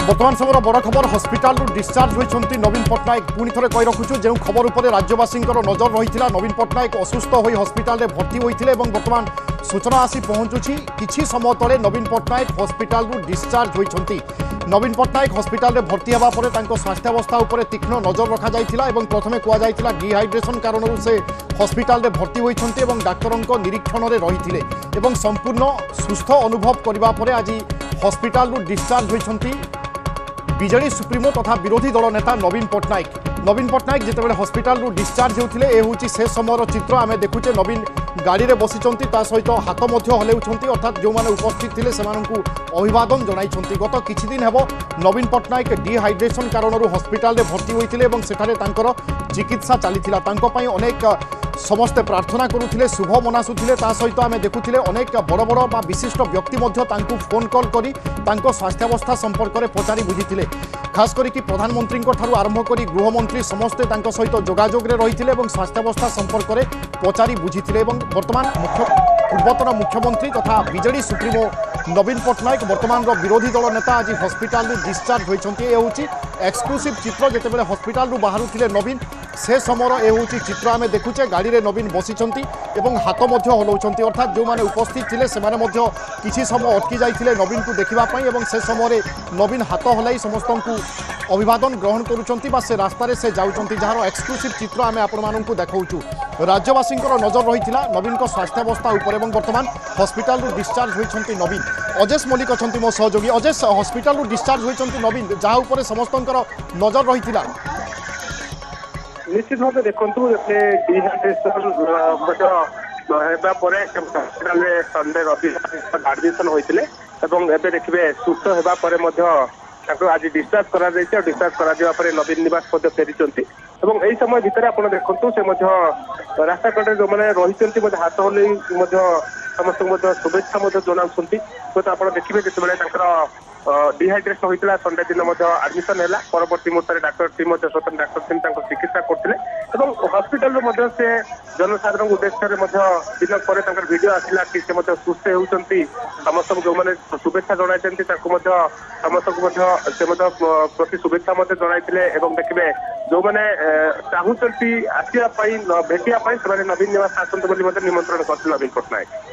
बर्तमान समय बड़ खबर हस्पिटाल डिस्चार्ज होती नवीन पट्टनायक पुणी थे कही रखुचु जो खबर उपर राज्यवासी नजर रही नवीन पट्टनायक असुस्थ हो हस्पिटाल भर्ती होते बर्तमान सूचना आसी पहुंचुची किछि समय तले नवीन पट्टनायक हस्पिटाल डिस्चार्ज होती नवीन पट्टनायक हस्पिटाल भर्ती होगा पर स्वास्थ्यावस्था उपर तीक्ष्ण नजर रखा जाइथिला एवं प्रथमे कहुला डिहाइड्रेशन कारण से हस्पिटाल भर्ती होती डाक्तर निरीक्षण में रही संपूर्ण सुस्थ अनुभव करने आज हस्पिटाल डिस्चार्ज होती बीजेडी सुप्रीमो तथा विरोधी दल नेता नवीन पट्टनायक जितेबाला हस्पिटाल डिस्चार्ज होते ये हूँ से समय चित्र आम देखुचे नवीन गाड़ी में बसी सहित हाथ हलाउंट अर्थात जो मैंने उपस्थित थे से अभिवादन जन गत किछि दिन हेब नवीन पट्टनायक डिहाइड्रेशन कारण हस्पिटाल भर्ती होते सेठारे चिकित्सा चली अनेक समस्ते प्रार्थना करुले शुभ मनासुले सहित आम देखुले अनेक बड़ बड़ विशिष्ट व्यक्ति फोन कॉल कर स्वास्थ्यावस्था संपर्क में पचारि बुझी खास करके प्रधानमंत्री आरंभ कर गृहमंत्री समस्ते सहित जोगाजोग रही स्वास्थ्यावस्था संपर्क में पचारि बुझी बर्तमान पूर्वतन मुख्यमंत्री तथा बीजेडी सुप्रीमो नवीन पट्टनायक बर्तमान विरोधी दल नेता आज हस्पिटाल डिस्चार्ज होती ये हूँ एक्सक्लूसिव चित्र जितेबाला हस्पिटाल बाहर नवीन से समय ये हूँ चित्र आम देखुचे गाड़ी में नवीन बसी हाथ हलाउंट अर्थात जो मैंने उपस्थित थे से किसी समय अटकी जाते नवीन को देखापी से समय नवीन हाथ हलाई समस्त को अभिवादन ग्रहण करुँच से रास्तार से जाऊँच जार एक्सक्लूसिव चित्र आम आपको देखाऊँ राज्यवासी नजर रही नवीन स्वास्थ्यावस्था उपर बर्तमान हस्पिटाल डिस्चार्ज होती नवीन अजेश मल्लिक अच्छा मो सहयोगी अजेश हस्पिटाल डिस्चार्ज होती नवीन जहाँ समस्त नजर रही निश्चित भाव देखु डिहाइड्रेशन संडे रविवार एडमिशन होते देखिए सुस्थ होगा आज डिस्चार्ज कर डिस्चार्ज कर नवीन निवास फेरी यही समय भितर आप देखु से रास्ता कड़े जो मैंने रही हाथ हल समस्त शुभेच्छा जनाऊँच तो आप देखिए जिते डिहाइड्रेशन होता संडे दिन एडमिशन है परवर्ती मुहूर्त डाक्तर टीम स्वतंत्र डाक्तर टीम चिकित्सा करते हस्पिटाल से जनसाधारण उद्देश्य दिन पर वीडियो आसला कि से सुस्थ होती समस्त जो मैंने शुभेच्छा जनाई समस्त प्रति शुभेच्छा जनाई देखिए जो मैंने चाहूँ आसवाई भेटापी से नवीन निवास आसतु निमंत्रण करते नवीन पट्टनायक।